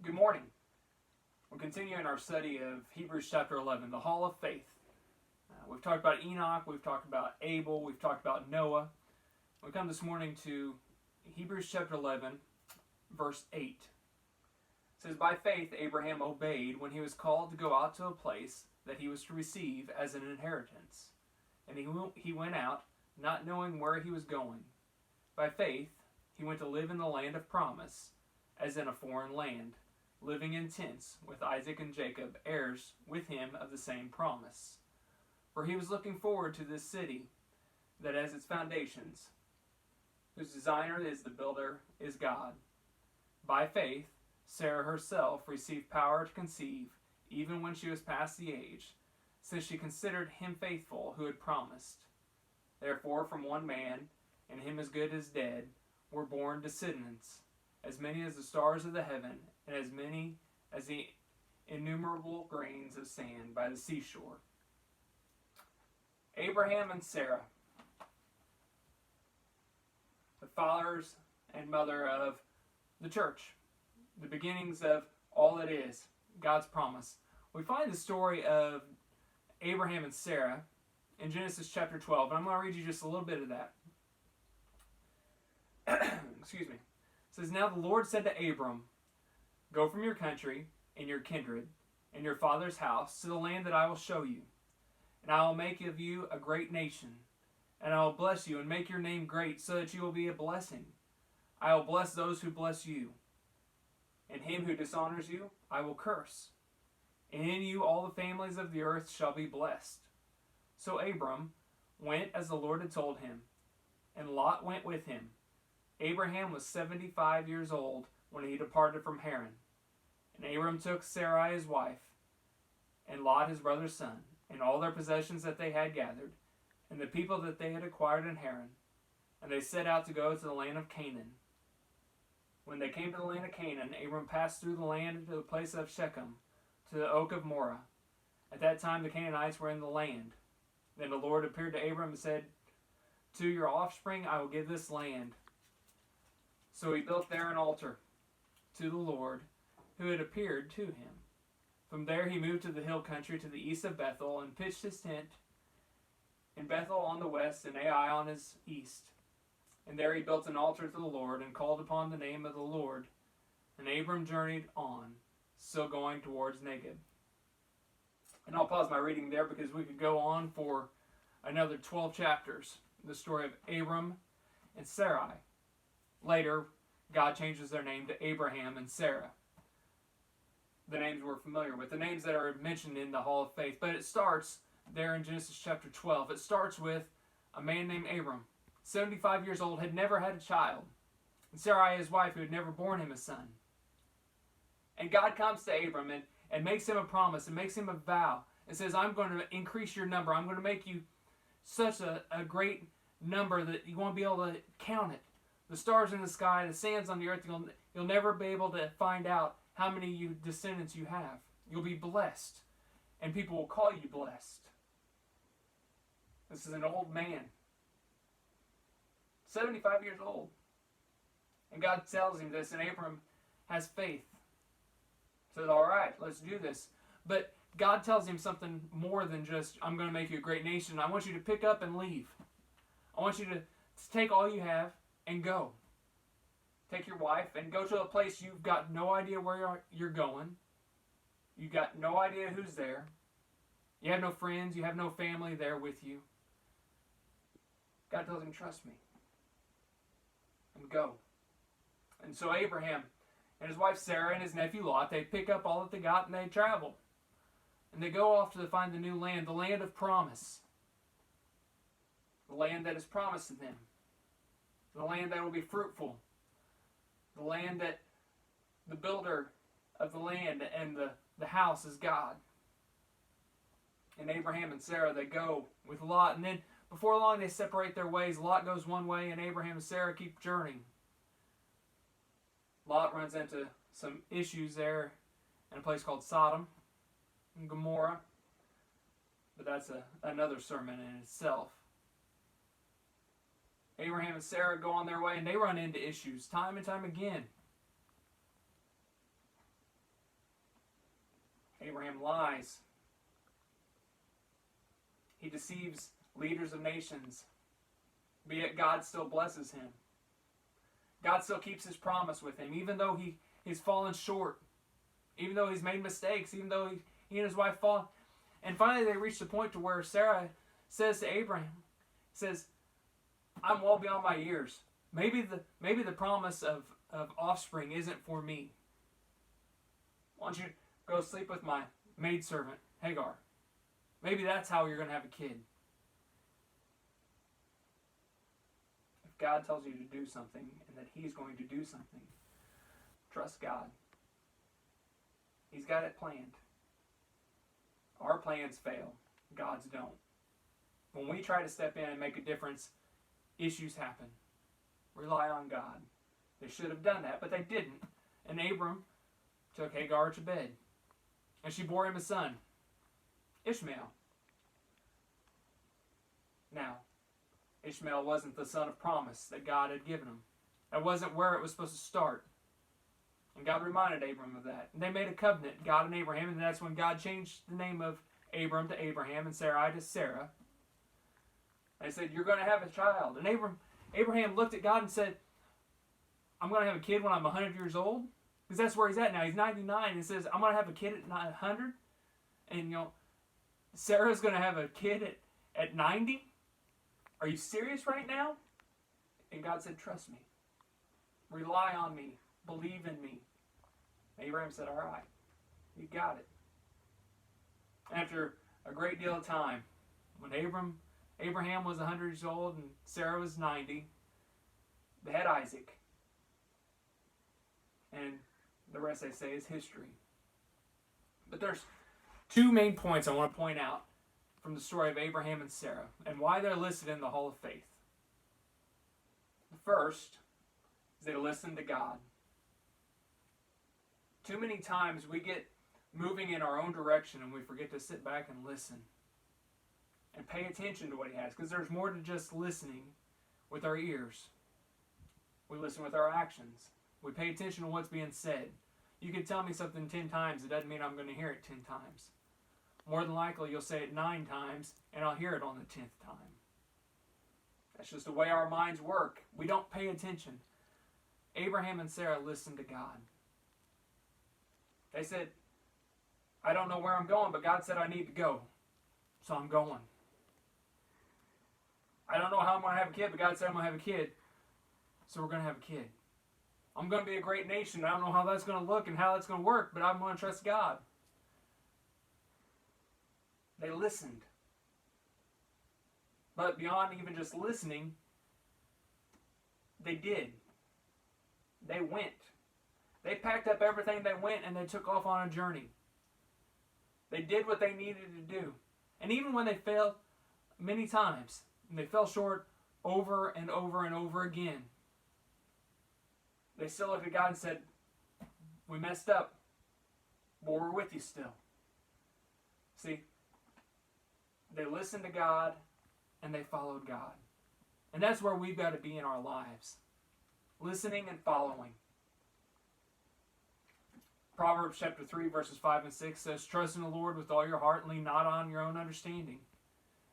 Good morning. We're continuing our study of Hebrews chapter 11, the Hall of Faith. We've talked about Enoch, we've talked about Abel, we've talked about Noah. We come this morning to Hebrews chapter 11, verse 8. It says, "By faith Abraham obeyed when he was called to go out to a place that he was to receive as an inheritance. And he went out, not knowing where he was going. By faith he went to live in the land of promise, as in a foreign land, living in tents with Isaac and Jacob, heirs with him of the same promise. For he was looking forward to this city that has its foundations, whose designer is the builder is God. By faith Sarah herself received power to conceive, even when she was past the age, since she considered him faithful who had promised. Therefore from one man, and him as good as dead, were born descendants, as many as the stars of the heaven, and as many as the innumerable grains of sand by the seashore." Abraham and Sarah, the fathers and mother of the church, the beginnings of all that is, God's promise. We find the story of Abraham and Sarah in Genesis chapter 12, and I'm going to read you just a little bit of that. Excuse me. It says, "Now the Lord said to Abram, go from your country and your kindred and your father's house to the land that I will show you. And I will make of you a great nation, and I will bless you and make your name great, so that you will be a blessing. I will bless those who bless you, and him who dishonors you I will curse. And in you all the families of the earth shall be blessed. So Abram went as the Lord had told him, and Lot went with him. Abraham was 75 years old when he departed from Haran. And Abram took Sarai his wife, and Lot his brother's son, and all their possessions that they had gathered, and the people that they had acquired in Haran, and they set out to go to the land of Canaan. When they came to the land of Canaan, Abram passed through the land to the place of Shechem, to the oak of Moreh. At that time the Canaanites were in the land. Then the Lord appeared to Abram and said, to your offspring I will give this land. So he built there an altar to the Lord, who had appeared to him. From there he moved to the hill country to the east of Bethel, and pitched his tent in Bethel on the west, and Ai on his east. And there he built an altar to the Lord, and called upon the name of the Lord. And Abram journeyed on, still going towards Negeb." And I'll pause my reading there because we could go on for another 12 chapters. The story of Abram and Sarai. Later, God changes their name to Abraham and Sarah. The names we're familiar with, the names that are mentioned in the Hall of Faith. But it starts there in Genesis chapter 12. It starts with a man named Abram, 75 years old, had never had a child. And Sarai, his wife, who had never borne him a son. And God comes to Abram and makes him a promise and makes him a vow. And says, I'm going to increase your number. I'm going to make you such a great number that you won't be able to count it. The stars in the sky, the sands on the earth, you'll never be able to find out how many descendants you have. You'll be blessed. And people will call you blessed. This is an old man. 75 years old. And God tells him this, and Abram has faith. Says, all right, let's do this. But God tells him something more than just, I'm going to make you a great nation. I want you to pick up and leave. I want you to take all you have and go. Take your wife and go to a place you've got no idea where you're going. You've got no idea who's there. You have no friends. You have no family there with you. God tells him, trust me. And go. And so Abraham and his wife Sarah and his nephew Lot, they pick up all that they got and they travel. And they go off to find the new land, the land of promise. The land that is promised to them. The land that will be fruitful. The land that the builder of the land and the house is God. And Abraham and Sarah, they go with Lot. And then before long they separate their ways. Lot goes one way and Abraham and Sarah keep journeying. Lot runs into some issues there in a place called Sodom and Gomorrah. But that's another sermon in itself. Abraham and Sarah go on their way and they run into issues time and time again. Abraham lies. He deceives leaders of nations, but yet God still blesses him. God still keeps his promise with him, even though he's fallen short, even though he's made mistakes, even though he and his wife fall. And finally they reach the point to where Sarah says to Abraham, says, I'm well beyond my years. Maybe the promise of offspring isn't for me. Why don't you go sleep with my maidservant, Hagar? Maybe that's how you're going to have a kid. If God tells you to do something and that he's going to do something, trust God. He's got it planned. Our plans fail. God's don't. When we try to step in and make a difference, issues happen. Rely on God. They should have done that, but they didn't. And Abram took Hagar to bed. And she bore him a son, Ishmael. Now, Ishmael wasn't the son of promise that God had given him. That wasn't where it was supposed to start. And God reminded Abram of that. And they made a covenant, God and Abraham, and that's when God changed the name of Abram to Abraham and Sarai to Sarah. And he said, you're going to have a child. And Abraham looked at God and said, I'm going to have a kid when I'm 100 years old? Because that's where he's at now. He's 99 and he says, I'm going to have a kid at 100? And, Sarah's going to have a kid at 90? Are you serious right now? And God said, trust me. Rely on me. Believe in me. And Abraham said, all right. You got it. After a great deal of time, when Abraham was 100 years old and Sarah was 90, they had Isaac. And the rest, they say, is history. But there's two main points I want to point out from the story of Abraham and Sarah and why they're listed in the Hall of Faith. The first is they listened to God. Too many times we get moving in our own direction and we forget to sit back and listen and pay attention to what he has, because there's more to just listening with our ears. We listen with our actions. We pay attention to what's being said. You can tell me something 10 times, it doesn't mean I'm going to hear it 10 times. More than likely you'll say it 9 times and I'll hear it on the 10th time. That's just the way our minds work. We don't pay attention. Abraham and Sarah listened to God. They said, I don't know where I'm going, but God said I need to go. So I'm going. I don't know how I'm going to have a kid, but God said I'm going to have a kid. So we're going to have a kid. I'm going to be a great nation. I don't know how that's going to look and how that's going to work, but I'm going to trust God. They listened. But beyond even just listening, they did. They went. They packed up everything, they went, and they took off on a journey. They did what they needed to do. And even when they failed many times, and they fell short over and over and over again, they still looked at God and said, we messed up, but we're with you still. See, they listened to God and they followed God. And that's where we've got to be in our lives. Listening and following. Proverbs chapter 3 verses 5 and 6 says, trust in the Lord with all your heart and lean not on your own understanding.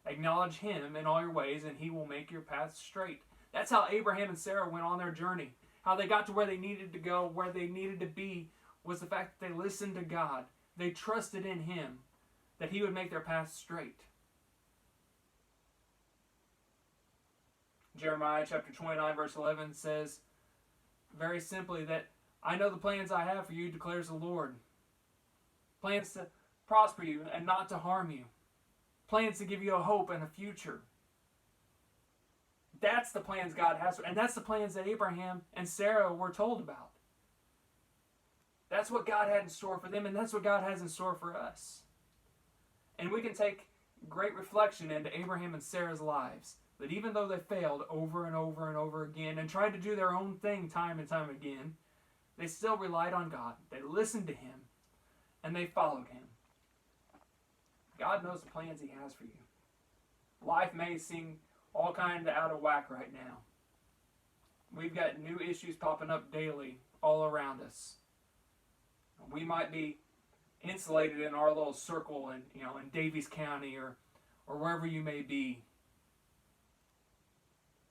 Acknowledge him in all your ways and he will make your paths straight. That's how Abraham and Sarah went on their journey. How they got to where they needed to go, where they needed to be, was the fact that they listened to God. They trusted in him, that he would make their paths straight. Jeremiah chapter 29 verse 11 says very simply that I know the plans I have for you, declares the Lord. Plans to prosper you and not to harm you. Plans to give you a hope and a future. That's the plans God has, and that's the plans that Abraham and Sarah were told about. That's what God had in store for them, and that's what God has in store for us. And we can take great reflection into Abraham and Sarah's lives, that even though they failed over and over and over again and tried to do their own thing time and time again, they still relied on God. They listened to him, and they followed him. God knows the plans he has for you. Life may seem all kinds of out of whack right now. We've got new issues popping up daily all around us. We might be insulated in our little circle in, in Davies County or wherever you may be.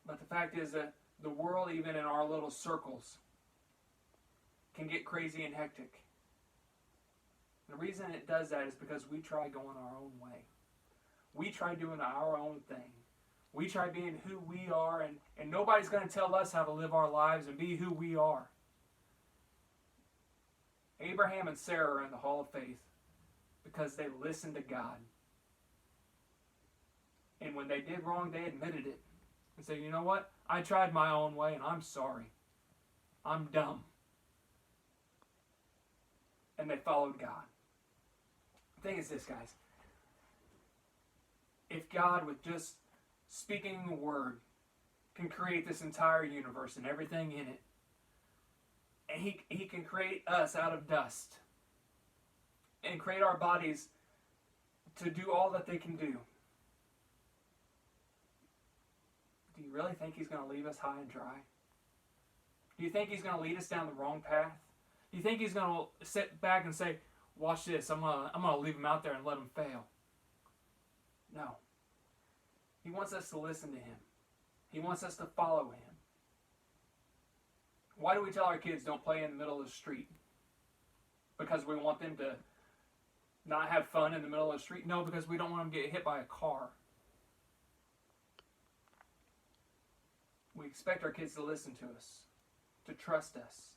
But the fact is that the world, even in our little circles, can get crazy and hectic. The reason it does that is because we try going our own way. We try doing our own thing. We try being who we are, and nobody's going to tell us how to live our lives and be who we are. Abraham and Sarah are in the Hall of Faith because they listened to God. And when they did wrong, they admitted it and said, you know what? I tried my own way and I'm sorry. I'm dumb. And they followed God. The thing is this, guys. If God, with just speaking a word, can create this entire universe and everything in it, and he can create us out of dust and create our bodies to do all that they can do, do you really think he's going to leave us high and dry? Do you think he's going to lead us down the wrong path? Do you think he's going to sit back and say, watch this, I'm going to leave him out there and let him fail? No. He wants us to listen to him. He wants us to follow him. Why do we tell our kids don't play in the middle of the street? Because we want them to not have fun in the middle of the street? No, because we don't want them to get hit by a car. We expect our kids to listen to us, to trust us.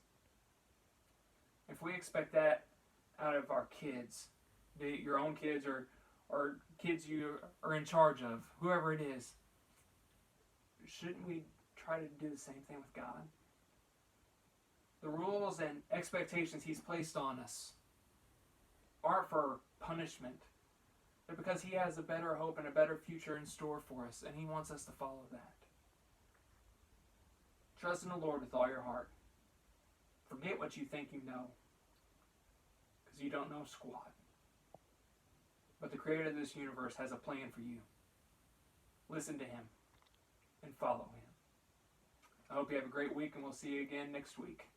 If we expect that out of our kids, be it your own kids or kids you are in charge of, whoever it is, shouldn't we try to do the same thing with God? The rules and expectations he's placed on us aren't for punishment. They're because he has a better hope and a better future in store for us, and he wants us to follow that. Trust in the Lord with all your heart. Forget what you think you know, because you don't know squat. But the creator of this universe has a plan for you. Listen to him and follow him. I hope you have a great week, and we'll see you again next week.